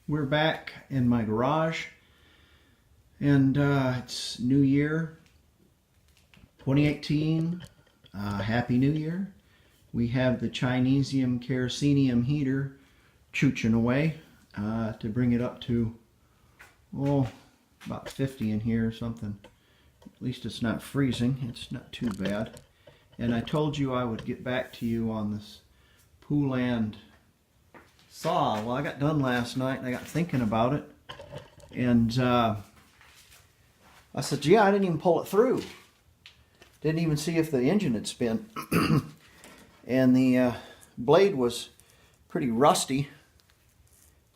We're back in my garage, and it's New Year 2018. Happy New Year. We have the Chinesium kerosenium heater chooching away to bring it up to, about 50 in here or something. At least it's not freezing. It's not too bad. And I told you I would get back to you on this Poulan saw. Well, I got done last night and I got thinking about it, and I said, gee, I didn't even pull it through. Didn't even see if the engine had spin. And the blade was pretty rusty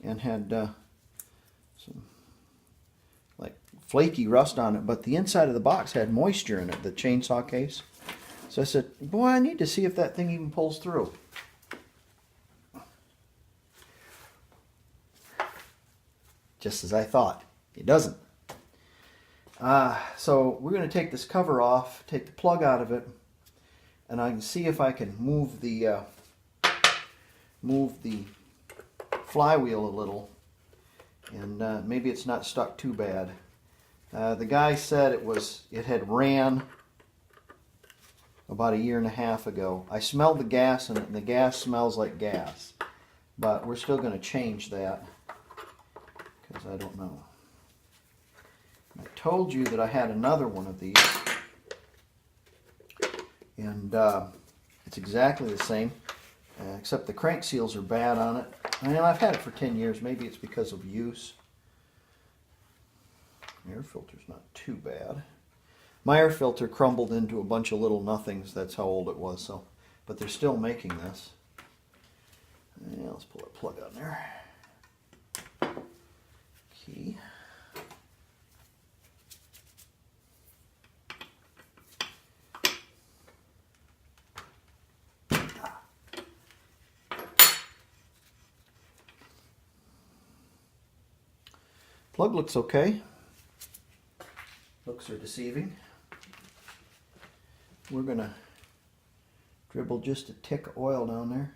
and had some like flaky rust on it, but the inside of the box had moisture in it, the chainsaw case. So I said, boy, I need to see if that thing even pulls through. Just as I thought, it doesn't. So we're going to take this cover off, take the plug out of it, and I can see if I can move the flywheel a little, and maybe it's not stuck too bad. The guy said it had ran about 1.5 years ago. I smelled the gas in it, and the gas smells like gas, but we're still going to change that. I don't know. I told you that I had another one of these, and it's exactly the same, except the crank seals are bad on it. And I've had it for 10 years. Maybe it's because of use. Air filter's not too bad. My air filter crumbled into a bunch of little nothings. That's how old it was. So, but they're still making this. Yeah, let's pull that plug on there. Key. Plug looks okay. Looks are deceiving. We're gonna dribble just a tick of oil down there.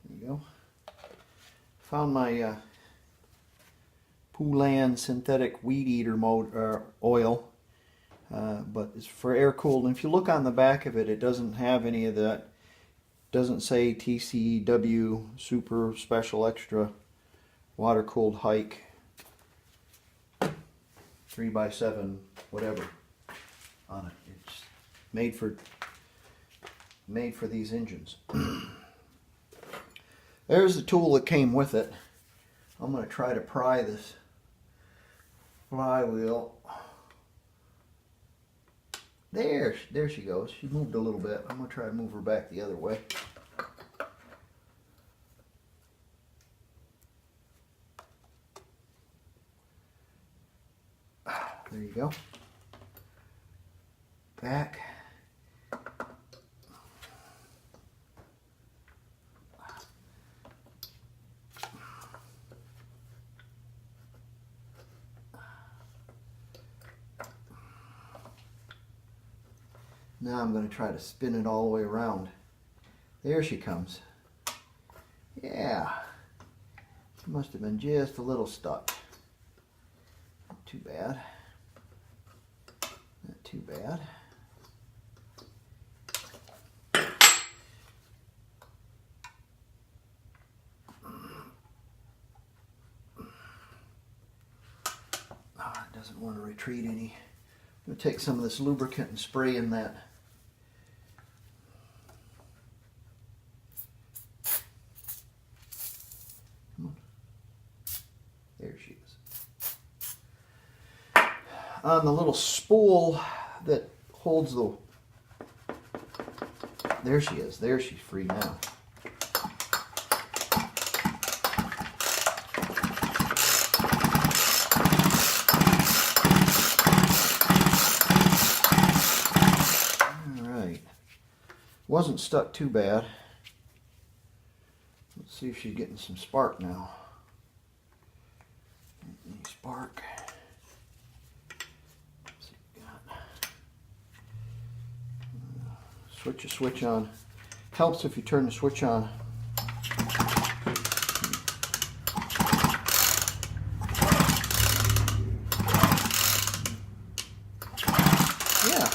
There you go. Found my Poulan synthetic weed eater oil, but it's for air cooled. And if you look on the back of it, it doesn't have any of that. It doesn't say TCW Super Special Extra Water Cooled Hike 3x7 whatever on it. It's made for these engines. There's the tool that came with it. I'm going to try to pry this flywheel. There she goes. She moved a little bit. I'm going to try to move her back the other way. There you go. Back. Now I'm going to try to spin it all the way around. There she comes. Yeah. She must have been just a little stuck. Not too bad. Not too bad. Oh, it doesn't want to retreat any. I'm going to take some of this lubricant and spray in that. There she is. On the little spool that holds the... There she is. There, she's free now. Alright. Wasn't stuck too bad. Let's see if she's getting some spark now. Any spark. Let's see what we got. Switch a switch on. Helps if you turn the switch on. Yeah.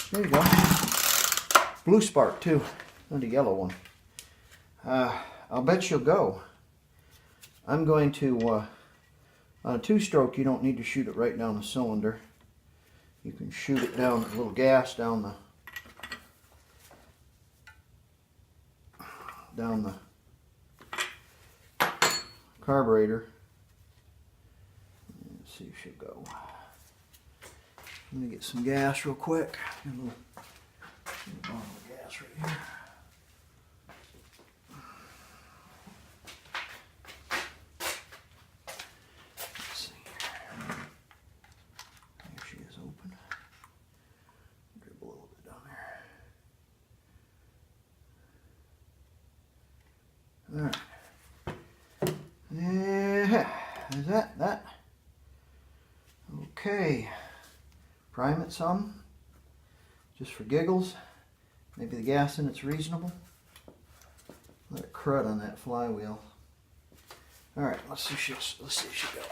There you go. Blue spark too. And the yellow one. I'll bet you'll go. I'm going to, on a 2-stroke, you don't need to shoot it right down the cylinder. You can shoot it down, a little gas down the carburetor. Let's see if she'll go. Let me get some gas real quick. A little bottle of gas right here. Let's see here. There she is, open. Dribble a little bit down there. All right. Yeah, is that? Okay. Prime it some, just for giggles. Maybe the gas in it's reasonable. Let it crud on that flywheel. All right, let's see if she'll go.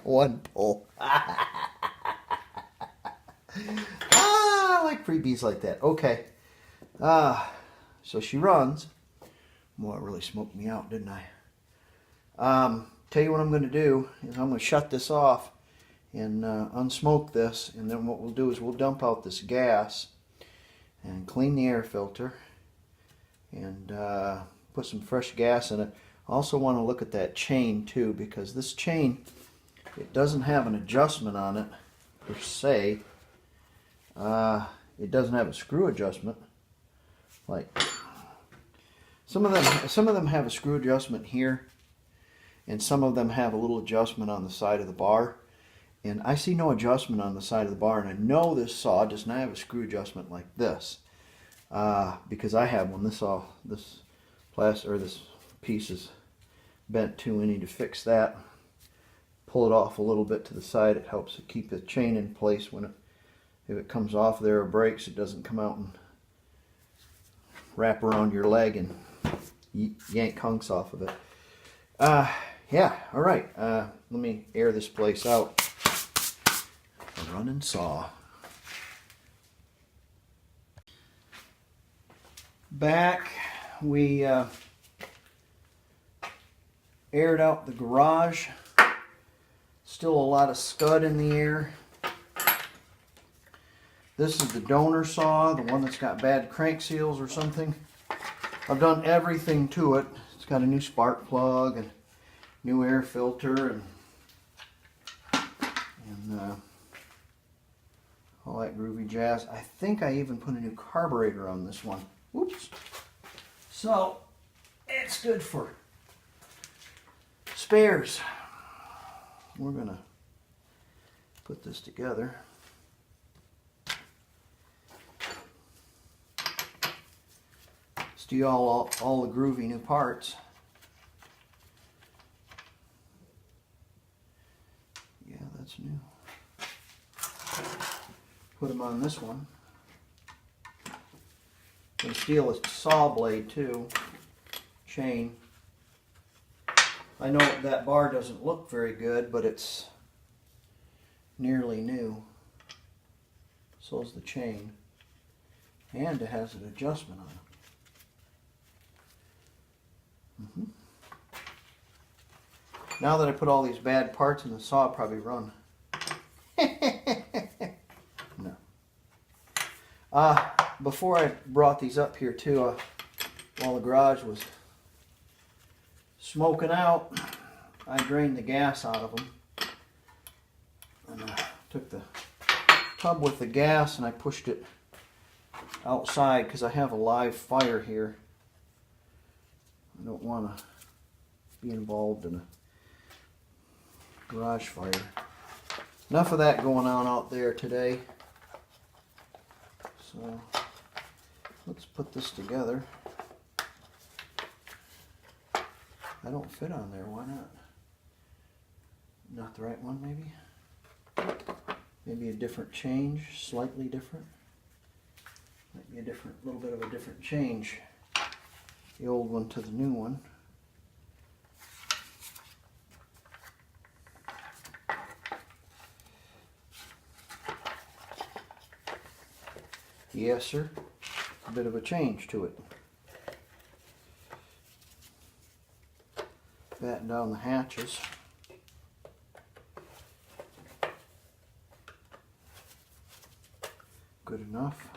One pull. I like freebies like that. Okay. So she runs. Boy, it really smoked me out, didn't I? Tell you what I'm going to do is I'm going to shut this off and unsmoke this, and then what we'll do is we'll dump out this gas and clean the air filter and put some fresh gas in it. I also want to look at that chain too, because this chain, it doesn't have an adjustment on it per se. It doesn't have a screw adjustment. Like some of them have a screw adjustment here, and some of them have a little adjustment on the side of the bar. And I see no adjustment on the side of the bar, and I know this saw does not have a screw adjustment like this, because I have one. This piece is bent too. I need to fix that. Pull it off a little bit to the side. It helps to keep the chain in place when if it comes off there or breaks, it doesn't come out and wrap around your leg and yank hunks off of it. Yeah, all right. Let me air this place out. A running saw. Back, we aired out the garage. Still a lot of scud in the air. This is the donor saw, the one that's got bad crank seals or something. I've done everything to it. It's got a new spark plug and new air filter and all that groovy jazz. I think I even put a new carburetor on this one. Whoops. So it's good for spares. We're gonna put this together. Steal all the groovy new parts. Yeah, that's new. Put them on this one. Gonna steal a saw blade too. Chain. I know that bar doesn't look very good, but it's nearly new. So is the chain. And it has an adjustment on it. Now that I put all these bad parts in the saw, I'll probably run. No. Before I brought these up here too, while the garage was smoking out, I drained the gas out of them. And I took the tub with the gas and I pushed it outside because I have a live fire here. I don't want to be involved in a garage fire. Enough of that going on out there today. So let's put this together. I don't fit on there, why not? Not the right one, maybe? Maybe a different change, slightly different. Might be a different, little bit of a different change. The old one to the new one. Yes, sir. A bit of a change to it. Batten down the hatches. Good enough.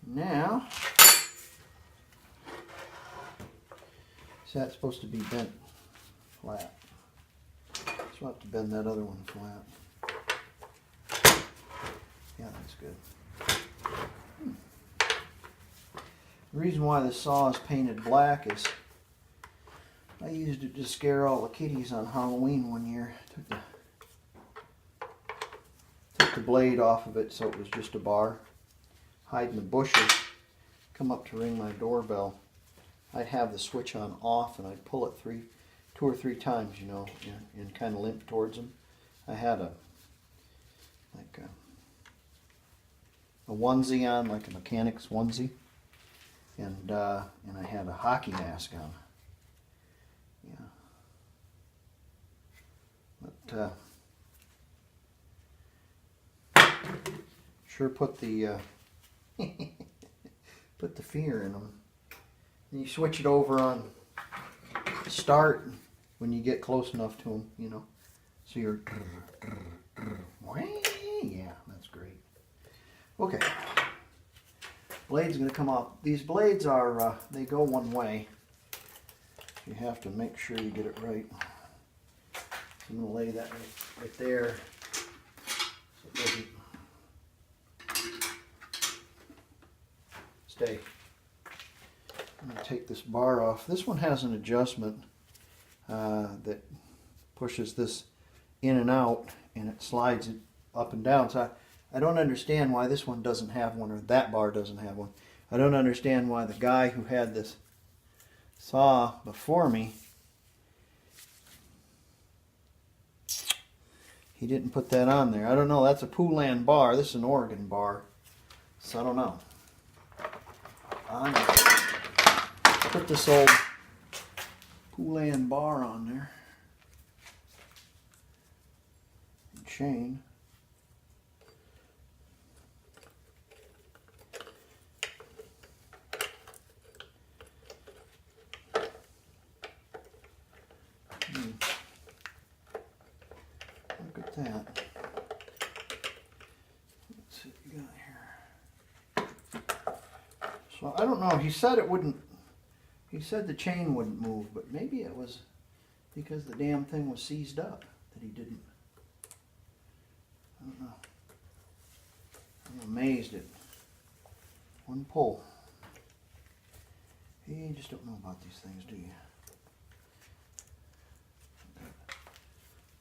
Now, so that's supposed to be bent flat. So I'll have to bend that other one flat. Yeah, that's good. The reason why the saw is painted black is I used it to scare all the kitties on Halloween one year. Took the blade off of it so it was just a bar. Hide in the bushes, come up to ring my doorbell. I'd have the switch on off and I'd pull it 2 or 3 times, you know, and kind of limp towards them. I had a onesie on, like a mechanic's onesie, and I had a hockey mask on. Yeah, but sure put the put the fear in them. And you switch it over on start when you get close enough to them, you know. So you're yeah, that's great. Okay, blade's going to come off. These blades are, they go one way. You have to make sure you get it right. So I'm going to lay that right there so it doesn't stay. I'm going to take this bar off. This one has an adjustment that pushes this in and out, and it slides it up and down. So I don't understand why this one doesn't have one, or that bar doesn't have one. I don't understand why the guy who had this saw before me, he didn't put that on there. I don't know. That's a Poulan bar. This is an Oregon bar. So I don't know. I'm going to put this old Poulan bar on there. And chain. Look at that. Let's see what we got here. So I don't know. He said it wouldn't. He said the chain wouldn't move, but maybe it was because the damn thing was seized up that he didn't. I don't know. I'm amazed at one pull. You just don't know about these things, do you?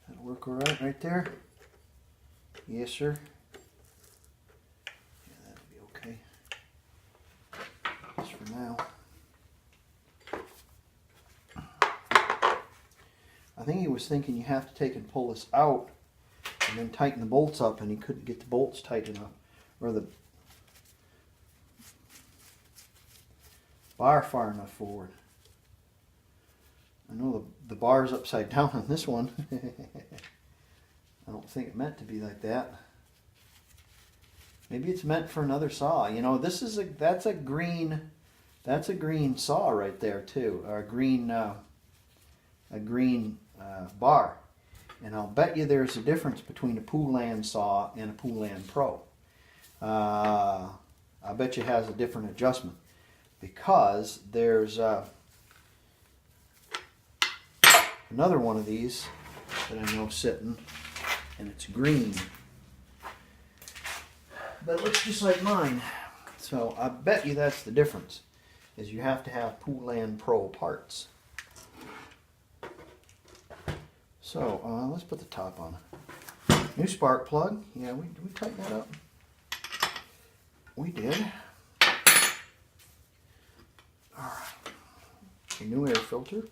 That'll work all right there. Yes, sir. Yeah, that'll be okay. Just for now. I think he was thinking you have to take and pull this out and then tighten the bolts up, and he couldn't get the bolts tight enough, or the bar far enough forward. I know the bar's upside down on this one. I don't think it meant to be like that. Maybe it's meant for another saw. You know, this is that's a green saw right there too, or a green bar. And I'll bet you there's a difference between a Poulan saw and a Poulan Pro. I bet you it has a different adjustment, because there's another one of these that I know sitting, and it's green, but it looks just like mine. So I bet you that's the difference, is you have to have Poulan Pro parts. So let's put the top on it. New spark plug. Yeah, we tightened that up. We did. Alright. A new air filter.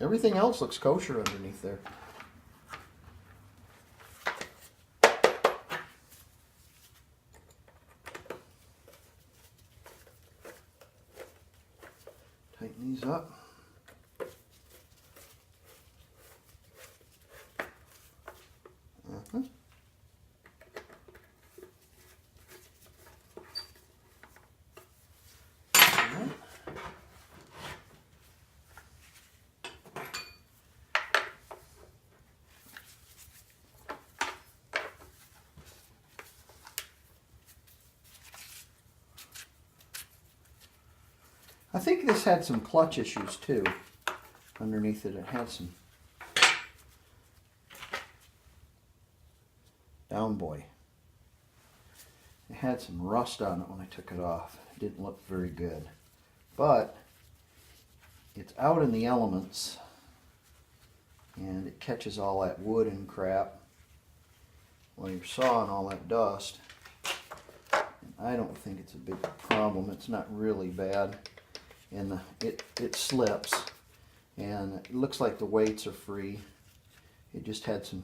Everything else looks kosher underneath there. Tighten these up. I think this had some clutch issues too. Underneath it, it had some down boy. It had some rust on it when I took it off. It didn't look very good. But it's out in the elements and it catches all that wood and crap while you're sawing all that dust. And I don't think it's a big problem. It's not really bad. And it slips, and it looks like the weights are free. It just had some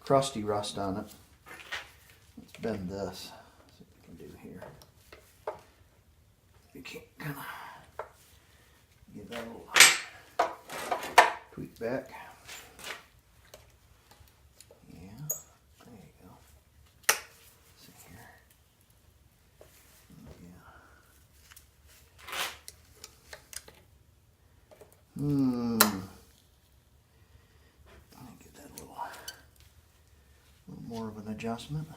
crusty rust on it. Let's bend this. See what we can do here. You can kind of give that a little tweak back. Yeah, there you go. See here. Let me get that a little more of an adjustment.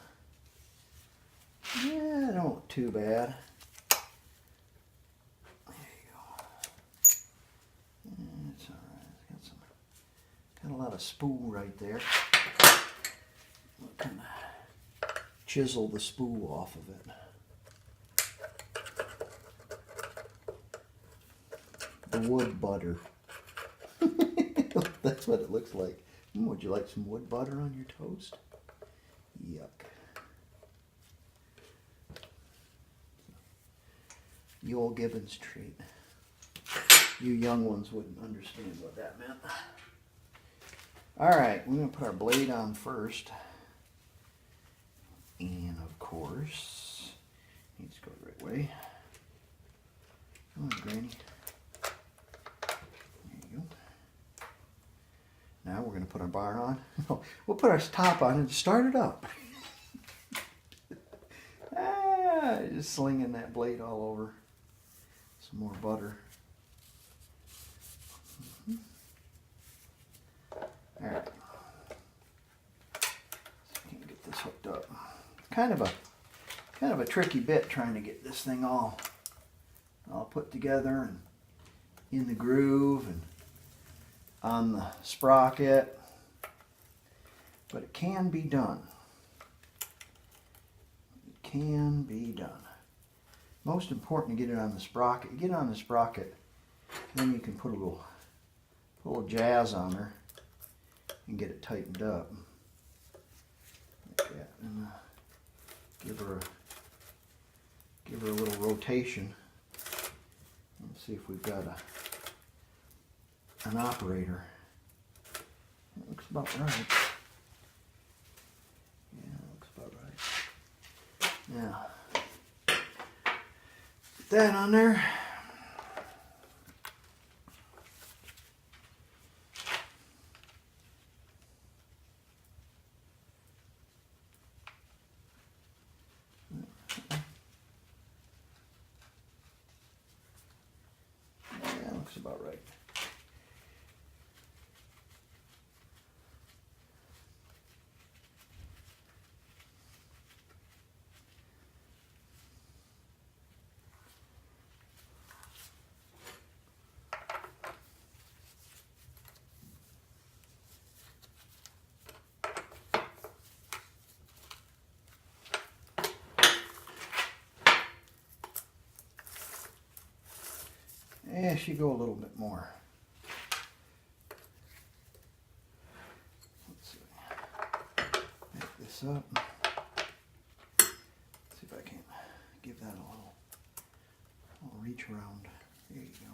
Yeah, it don't look too bad. There you go. Yeah, it's alright. It's got a lot of spool right there. We'll kind of chisel the spool off of it. The wood butter. That's what it looks like. Would you like some wood butter on your toast? Yuck. The old Gibbons treat. You young ones wouldn't understand what that meant. Alright, we're going to put our blade on first. And of course, needs to go the right way. Come on, Granny. Now we're going to put our bar on. We'll put our top on and start it up. Just slinging that blade all over. Some more butter. Alright. So we can get this hooked up. Kind of a tricky bit trying to get this thing all put together and in the groove and on the sprocket, but it can be done. It can be done. Most important to get it on the sprocket. You get it on the sprocket, then you can put a little jazz on her and get it tightened up. Like that. And give her a little rotation. Let's see if we've got an operator. That looks about right. Yeah, that looks about right. Now, put that on there. Yeah, that looks about right. Yeah, she go a little bit more. this up. See if I can give that a little reach around. There you go.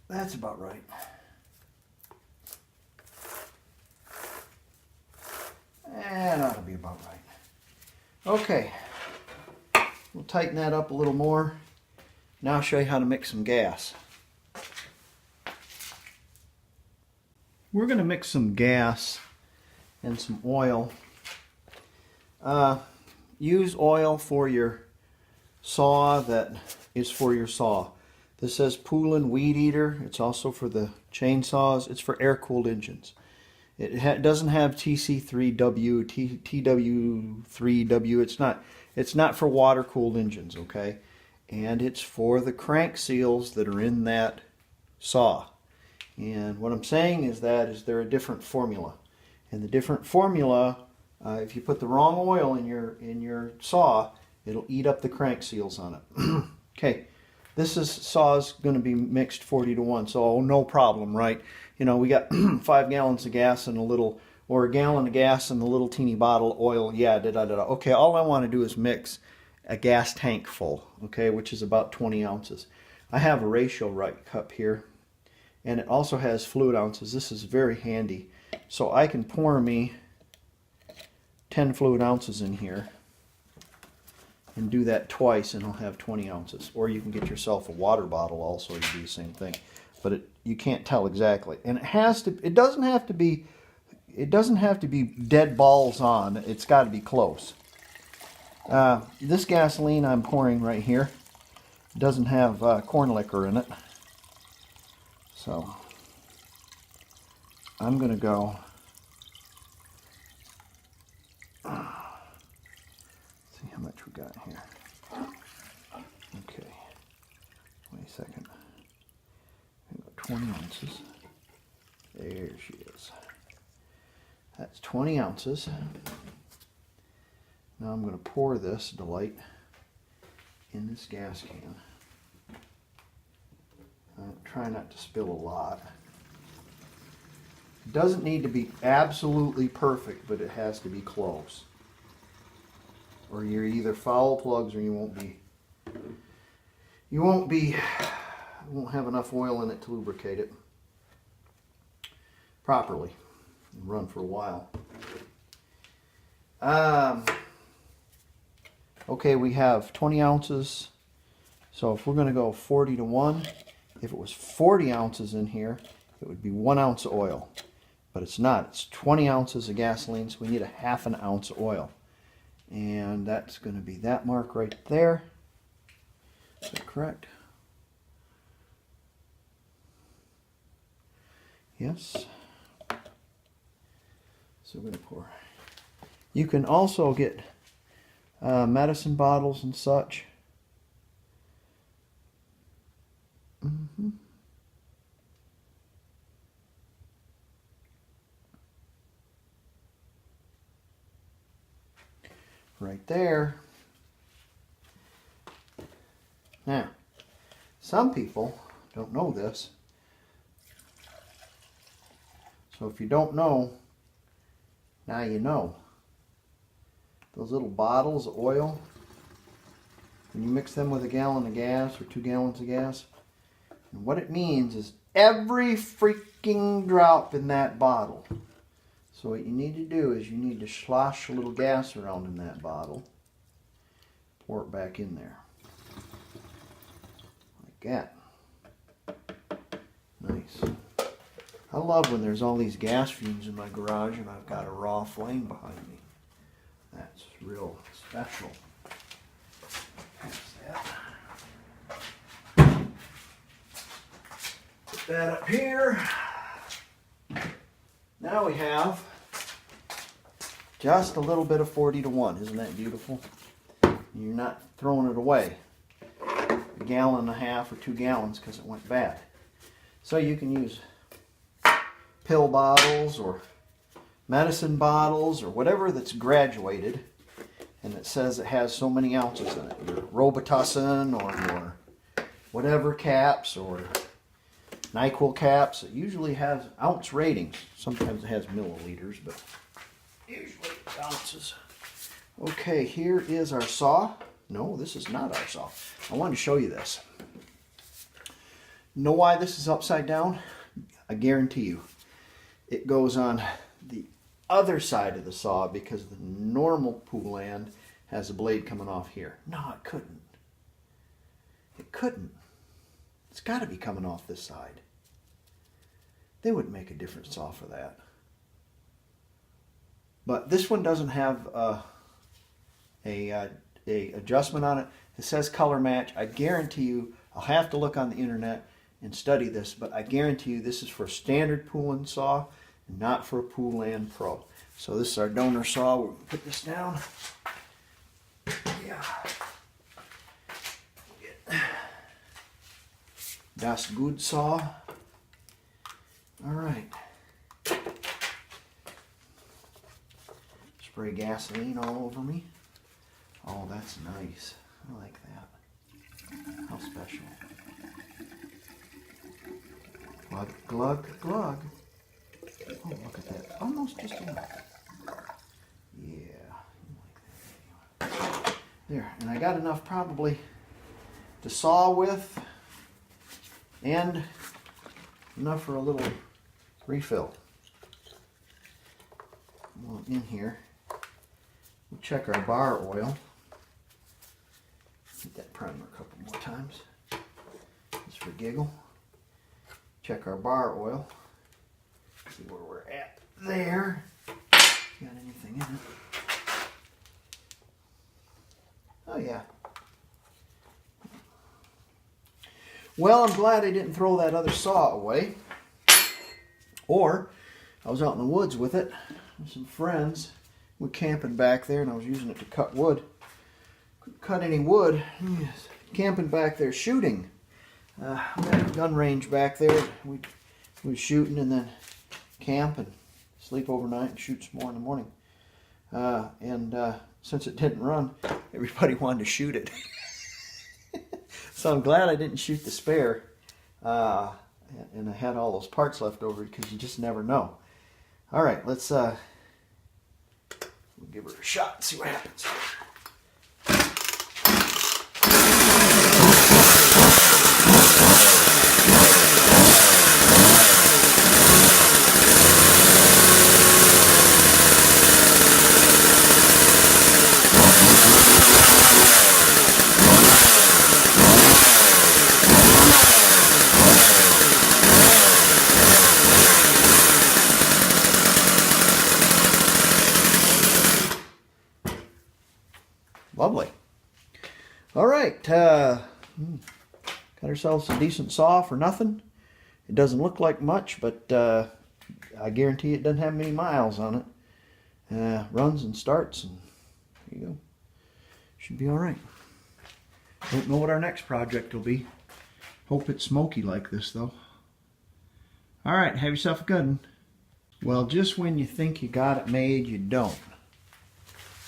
That's about right. And that'll be about right. Okay, we'll tighten that up a little more. Now I'll show you how to mix some gas. We're going to mix some gas and some oil. Use oil for your saw that is for your saw. This says Poulan Weed Eater. It's also for the chainsaws. It's for air-cooled engines. It doesn't have TC3W, TW3W. It's not for water-cooled engines, okay? And it's for the crank seals that are in that saw. And what I'm saying is they're a different formula. And the different formula, if you put the wrong oil in your saw, it'll eat up the crank seals on it. Okay. This saw's going to be mixed 40-to-1, so no problem, right? You know, we got 5 gallons of gas and a gallon of gas and the little teeny bottle of oil. Yeah, da-da-da-da. Okay, all I want to do is mix a gas tank full, okay, which is about 20 ounces. I have a ratio right cup here, and it also has fluid ounces. This is very handy. So I can pour me 10 fluid ounces in here. And do that twice and it'll have 20 ounces. Or you can get yourself a water bottle also to do the same thing. But you can't tell exactly. And it doesn't have to be dead balls on. It's got to be close. This gasoline I'm pouring right here doesn't have corn liquor in it. So I'm going to go see how much we got here. Okay, wait a second. We've got 20 ounces. There she is. That's 20 ounces. Now I'm going to pour this delight in this gas can. Try not to spill a lot. It doesn't need to be absolutely perfect, but it has to be close. Or you're either foul plugs or you won't have enough oil in it to lubricate it properly and run for a while. Okay, we have 20 ounces. So if we're going to go 40-to-1, if it was 40 ounces in here, it would be 1 ounce of oil. But it's not. It's 20 ounces of gasoline, so we need a ½ an ounce of oil. And that's going to be that mark right there. Is that correct? Yes. So we're going to pour. You can also get medicine bottles and such. Right there. Now, some people don't know this. So if you don't know, now you know. Those little bottles of oil, when you mix them with a gallon of gas or 2 gallons of gas, and what it means is every freaking drop in that bottle. So what you need to do is you need to slosh a little gas around in that bottle. Pour it back in there. Like that. Nice. I love when there's all these gas fumes in my garage and I've got a raw flame behind me. That's real special. That's that. Put that up here. Now we have just a little bit of 40-to-1. Isn't that beautiful? You're not throwing it away. A gallon and a half or 2 gallons because it went bad. So you can use pill bottles or medicine bottles or whatever that's graduated and it says it has so many ounces in it. Your Robitussin or your whatever caps or NyQuil caps, it usually has ounce ratings. Sometimes it has milliliters, but usually ounces. Okay, here is our saw. No, this is not our saw. I wanted to show you this. Know why this is upside down? I guarantee you. It goes on the other side of the saw because the normal Poulan has a blade coming off here. No, it couldn't. It couldn't. It's got to be coming off this side. They wouldn't make a different saw for that. But this one doesn't have a adjustment on it. It says color match. I guarantee you, I'll have to look on the internet and study this, but I guarantee you this is for a standard Poulan saw and not for a Poulan Pro. So this is our donor saw. We'll put this down. Yeah. Das good saw. All right. Spray gasoline all over me. Oh, that's nice. I like that. How special. Glug, glug, glug. Oh, look at that. Almost just enough. Yeah. Like that. There. And I got enough probably to saw with and enough for a little refill. Well, in here, we'll check our bar oil. Hit that primer a couple more times, just for giggle. Check our bar oil. See where we're at there. Got anything in it? Oh yeah. Well, I'm glad I didn't throw that other saw away. Or I was out in the woods with it with some friends. We're camping back there, and I was using it to cut wood. Couldn't cut any wood. Yes. Camping back there shooting. We had a gun range back there. We was shooting and then camp and sleep overnight and shoot some more in the morning. Since it didn't run, everybody wanted to shoot it. So I'm glad I didn't shoot the spare. And I had all those parts left over because you just never know. All right, let's we'll give her a shot and see what happens. Lovely. All right, got ourselves a decent saw for nothing. It doesn't look like much, but I guarantee it doesn't have many miles on it. Runs and starts, and there you go. Should be all right. Don't know what our next project will be. Hope it's smoky like this, though. All right, have yourself a good one. Well, just when you think you got it made, you don't.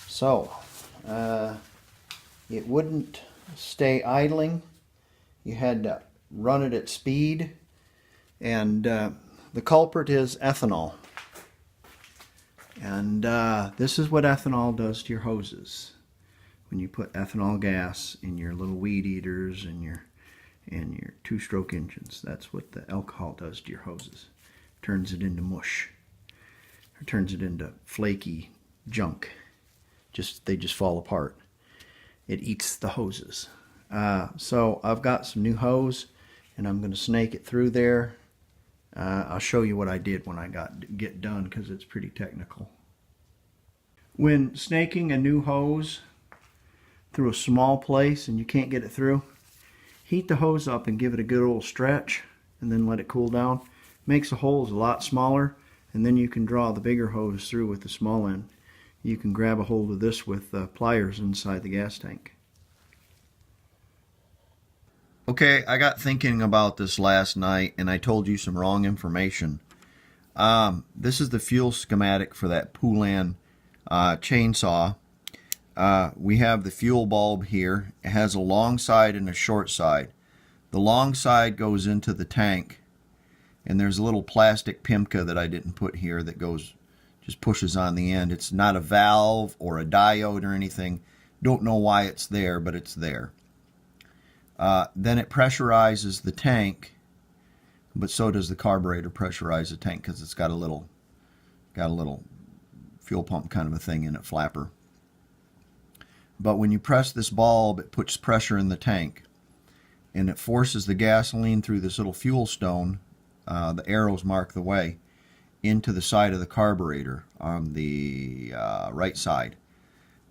So, it wouldn't stay idling. You had to run it at speed, and the culprit is ethanol. And this is what ethanol does to your hoses. When you put ethanol gas in your little weed eaters and your two-stroke engines, that's what the alcohol does to your hoses. Turns it into mush. Or turns it into flaky junk. They just fall apart. It eats the hoses. So I've got some new hose, and I'm going to snake it through there. I'll show you what I did when I get done, because it's pretty technical. When snaking a new hose through a small place and you can't get it through, heat the hose up and give it a good old stretch, and then let it cool down. Makes the holes a lot smaller, and then you can draw the bigger hose through with the small end. You can grab a hold of this with pliers inside the gas tank. Okay, I got thinking about this last night, and I told you some wrong information. This is the fuel schematic for that Poulan chainsaw. we have the fuel bulb here. It has a long side and a short side. The long side goes into the tank, and there's a little plastic PIMCA that I didn't put here that goes, just pushes on the end. It's not a valve or a diode or anything. Don't know why it's there, but it's there. Then it pressurizes the tank, but so does the carburetor pressurize the tank because it's got a little fuel pump kind of a thing in it, flapper. But when you press this bulb, it puts pressure in the tank, and it forces the gasoline through this little fuel stone. The arrows mark the way into the side of the carburetor on the right side.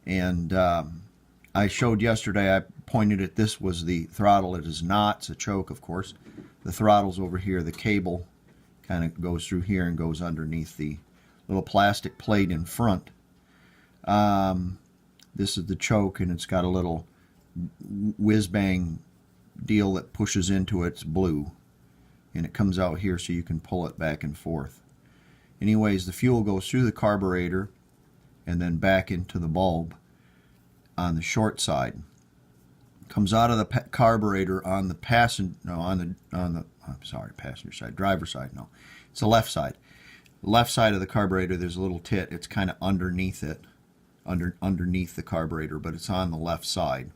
And I showed yesterday, I pointed at this was the throttle. It is not. It's a choke, of course. The throttle's over here. The cable kind of goes through here and goes underneath the little plastic plate in front. This is the choke, and it's got a little whiz-bang deal that pushes into it. It's blue, and it comes out here so you can pull it back and forth. Anyways, the fuel goes through the carburetor and then back into the bulb on the short side. Comes out of the carburetor on the passenger side, driver's side. No, it's the left side. Left side of the carburetor, there's a little tit. It's kind of underneath it, underneath the carburetor, but it's on the left side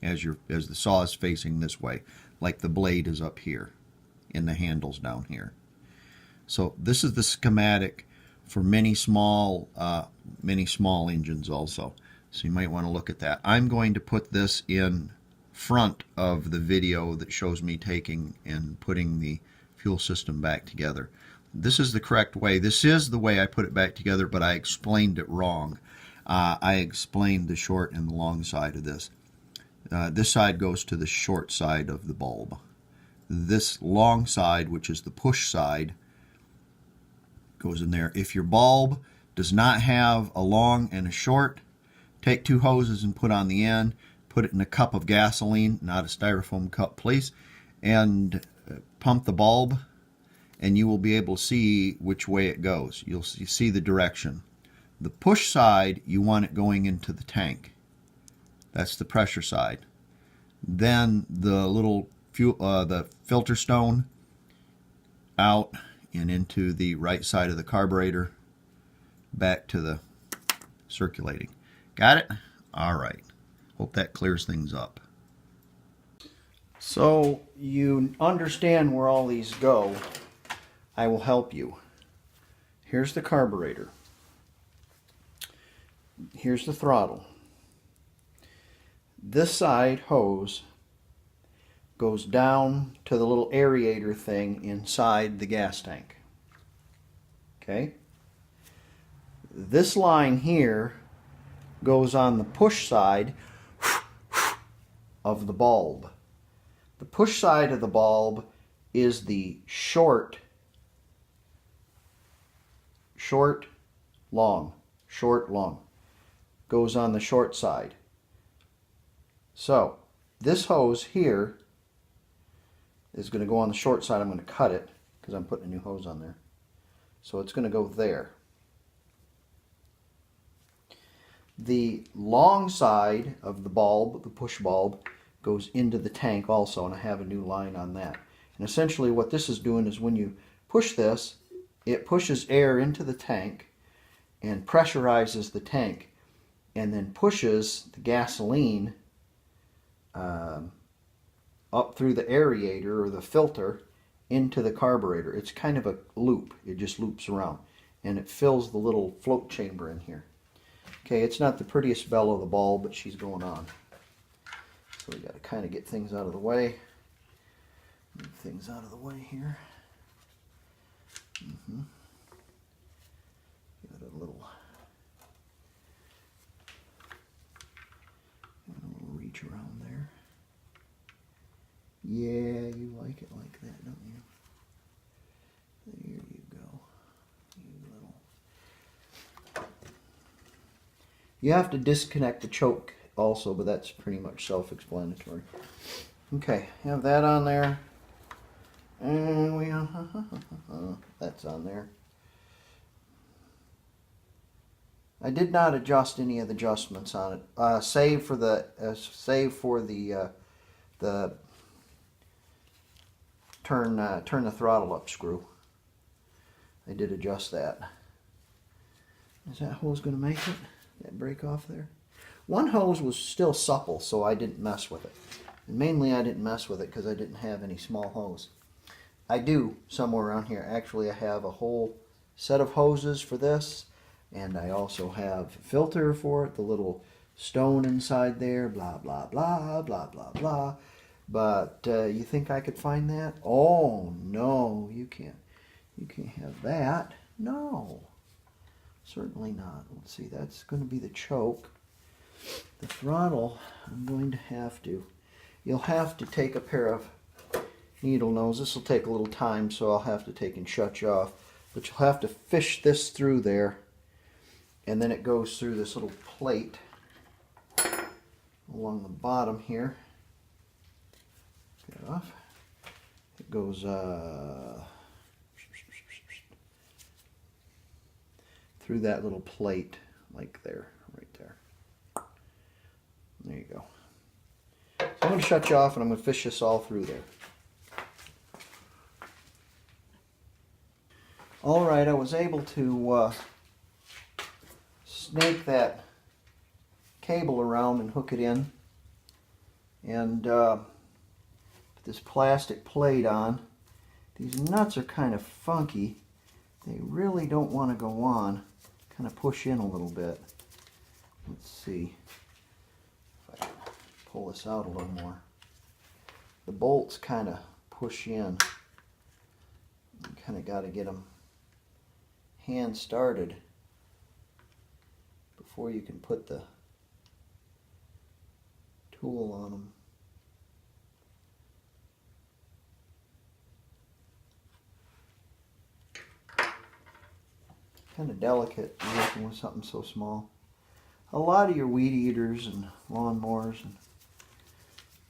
as the saw is facing this way, like the blade is up here in the handles down here. So this is the schematic for many small engines also. So you might want to look at that. I'm going to put this in front of the video that shows me taking and putting the fuel system back together. This is the correct way. This is the way I put it back together, but I explained it wrong. I explained the short and the long side of this. This side goes to the short side of the bulb. This long side, which is the push side, goes in there. If your bulb does not have a long and a short, take two hoses and put on the end, put it in a cup of gasoline, not a styrofoam cup, please, and pump the bulb, and you will be able to see which way it goes. You'll see the direction. The push side, you want it going into the tank. That's the pressure side. Then the little the filter stone out and into the right side of the carburetor, back to the circulating. Got it? All right. Hope that clears things up. So you understand where all these go. I will help you. Here's the carburetor. Here's the throttle. This side hose goes down to the little aerator thing inside the gas tank. Okay? This line here goes on the push side of the bulb. The push side of the bulb is the short, long. Goes on the short side. So this hose here is going to go on the short side. I'm going to cut it because I'm putting a new hose on there. So it's going to go there. The long side of the bulb, the push bulb, goes into the tank also, and I have a new line on that. And essentially what this is doing is when you push this, it pushes air into the tank and pressurizes the tank, and then pushes the gasoline up through the aerator or the filter into the carburetor. It's kind of a loop. It just loops around, and it fills the little float chamber in here. Okay, it's not the prettiest bell of the ball, but she's going on. So we got to kind of get things out of the way. Move things out of the way here. Give it a little reach around there. Yeah, you like it like that, don't you? There you go. You have to disconnect the choke also, but that's pretty much self-explanatory. Okay, have that on there. And we that's on there. I did not adjust any of the adjustments on it, save for the turn the throttle up screw. I did adjust that. Is that hose going to make it? That break off there? One hose was still supple, so I didn't mess with it. And mainly I didn't mess with it because I didn't have any small hose. I do somewhere around here. Actually, I have a whole set of hoses for this, and I also have a filter for it, the little stone inside there, blah, blah, blah, blah, blah, blah. But you think I could find that? Oh, no, you can't. You can't have that. No, certainly not. Let's see, that's going to be the choke. The throttle, I'm going to have to. You'll have to take a pair of needle nose. This will take a little time, so I'll have to take and shut you off. But you'll have to fish this through there, and then it goes through this little plate along the bottom here. Get it off. It goes through that little plate, like there, right there. There you go. So I'm going to shut you off, and I'm going to fish this all through there. All right, I was able to snake that cable around and hook it in, and put this plastic plate on. These nuts are kind of funky. They really don't want to go on. Kind of push in a little bit. Let's see if I can pull this out a little more. The bolts kind of push in. You kind of got to get them hand started before you can put the tool on them. Kind of delicate working with something so small. A lot of your weed eaters and lawnmowers and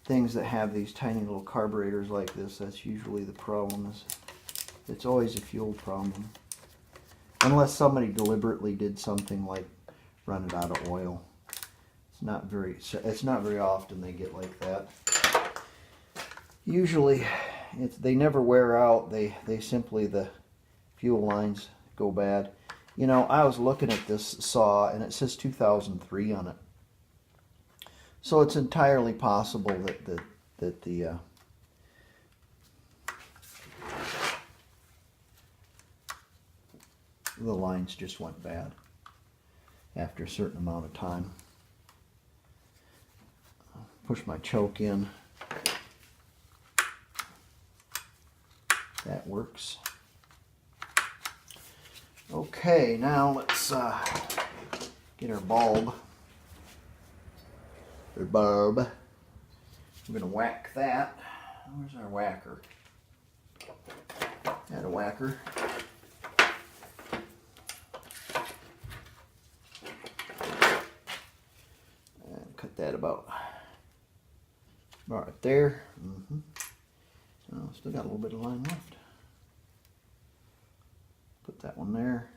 things that have these tiny little carburetors like this, that's usually the problem. It's always a fuel problem. Unless somebody deliberately did something like run it out of oil. It's not very often they get like that. Usually they never wear out. They simply, the fuel lines go bad. You know, I was looking at this saw and it says 2003 on it. So it's entirely possible that the lines just went bad after a certain amount of time. Push my choke in. That works. Okay, now let's get our bulb. Our bulb. I'm going to whack that. Where's our whacker? Got a whacker. And cut that about right there. Oh, still got a little bit of line left. Put that one there.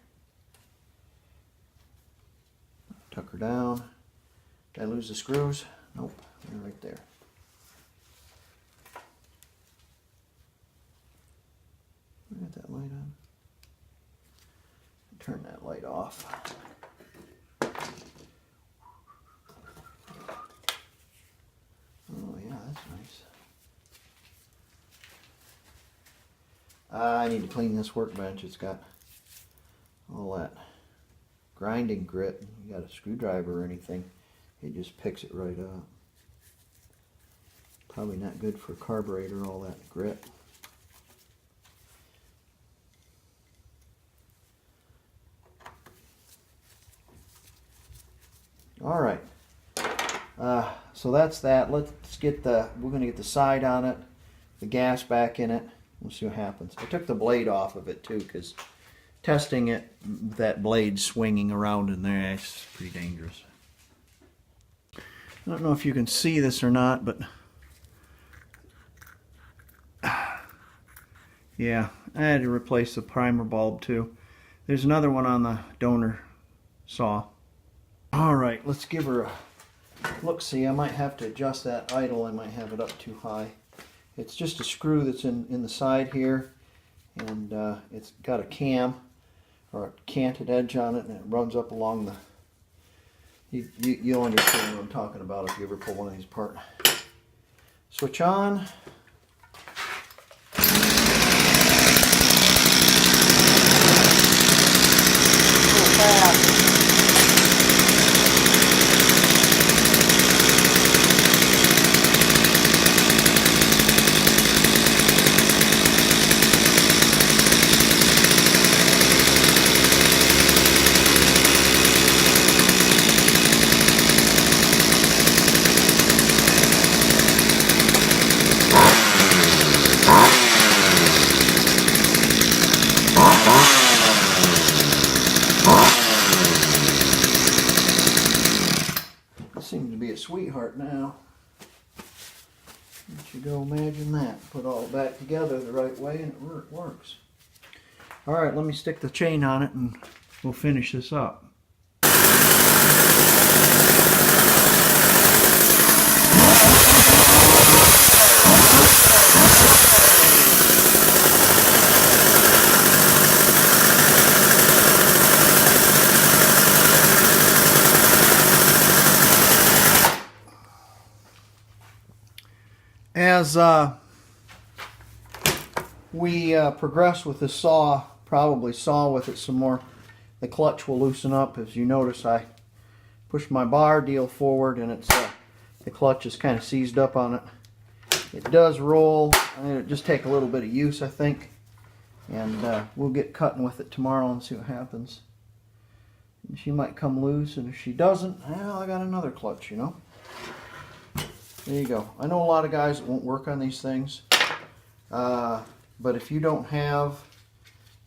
Tuck her down. Did I lose the screws? Nope, they're right there. I got that light on. Turn that light off. Oh yeah, that's nice. I need to clean this workbench. It's got all that grinding grit. You got a screwdriver or anything, it just picks it right up. Probably not good for a carburetor, all that grit. All right. So that's that. Let's get we're going to get the side on it, the gas back in it. We'll see what happens. I took the blade off of it too, because testing it, that blade swinging around in there, it's pretty dangerous. I don't know if you can see this or not, but yeah, I had to replace the primer bulb too. There's another one on the donor saw Alright, let's give her a look-see. I might have to adjust that idle. I might have it up too high. It's just a screw that's in the side here, and it's got a cam or a canted edge on it, and it runs up along the... You'll understand what I'm talking about if you ever pull one of these apart. Switch on. Seems to be a sweetheart now. Let you go imagine that. Put all it back together the right way and it works. Alright, let me stick the chain on it and we'll finish this up. As we progress with the saw, probably saw with it some more, the clutch will loosen up. As you notice, I pushed my bar deal forward and it's the clutch is kind of seized up on it. It does roll, and it just take a little bit of use, I think, and we'll get cutting with it tomorrow and see what happens. She might come loose, and if she doesn't, well, I got another clutch, you know. There you go. I know a lot of guys that won't work on these things, but if you don't have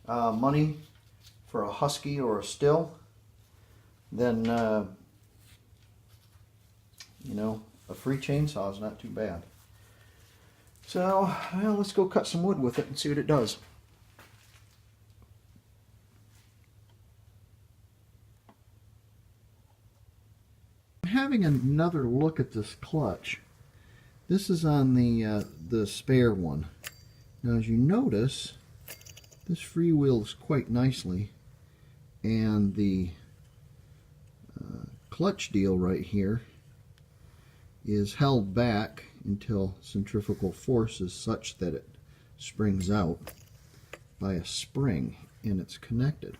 money for a husky or a still, then you know, a free chainsaw is not too bad. So, well, let's go cut some wood with it and see what it does. Having another look at this clutch. This is on the spare one. Now, as you notice, this freewheels quite nicely, and the clutch deal right here is held back until centrifugal force is such that it springs out by a spring, and it's connected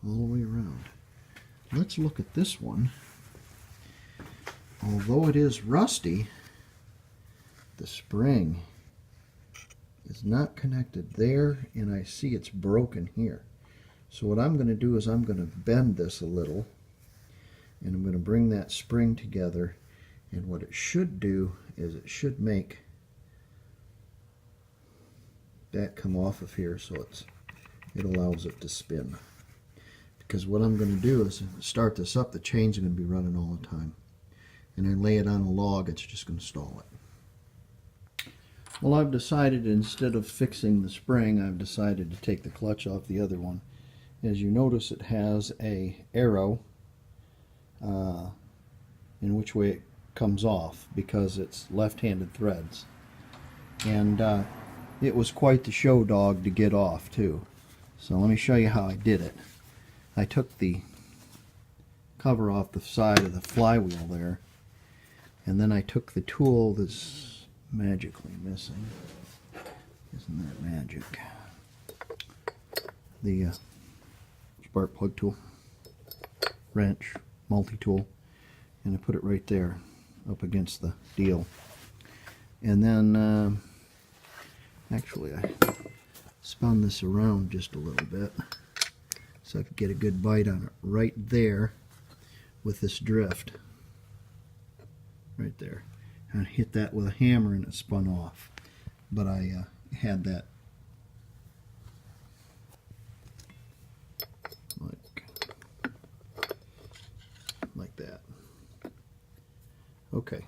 all the way around. Let's look at this one. Although it is rusty, the spring is not connected there, and I see it's broken here. So what I'm going to do is I'm going to bend this a little, and I'm going to bring that spring together, and what it should do is it should make that come off of here, so it allows it to spin. Because what I'm going to do is start this up, the chain's going to be running all the time. And I lay it on a log, it's just going to stall it. Well, I've decided, instead of fixing the spring, I've decided to take the clutch off the other one. As you notice, it has a arrow in which way it comes off, because it's left-handed threads. And it was quite the show dog to get off too. So let me show you how I did it. I took the cover off the side of the flywheel there, and then I took the tool that's magically missing. Isn't that magic? The spark plug tool, wrench, multi-tool, and I put it right there up against the deal. And then actually I spun this around just a little bit so I could get a good bite on it right there with this drift. Right there. And I hit that with a hammer and it spun off. But I had that like that. Okay.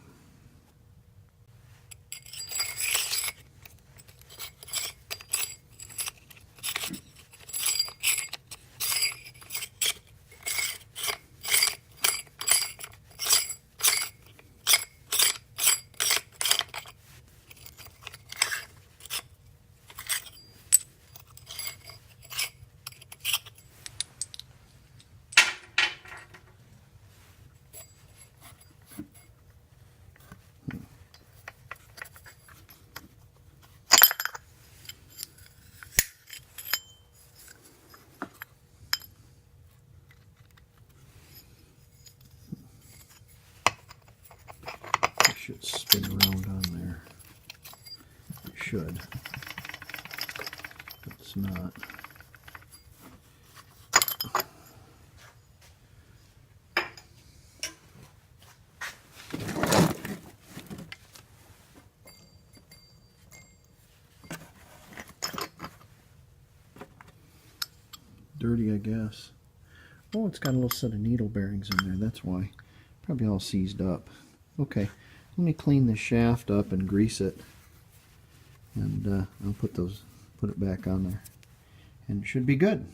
should spin around on there. It should. But it's not. Dirty, I guess. Oh, it's got a little set of needle bearings in there. That's why. Probably all seized up. Okay, let me clean the shaft up and grease it, and I'll put it back on there, and it should be good.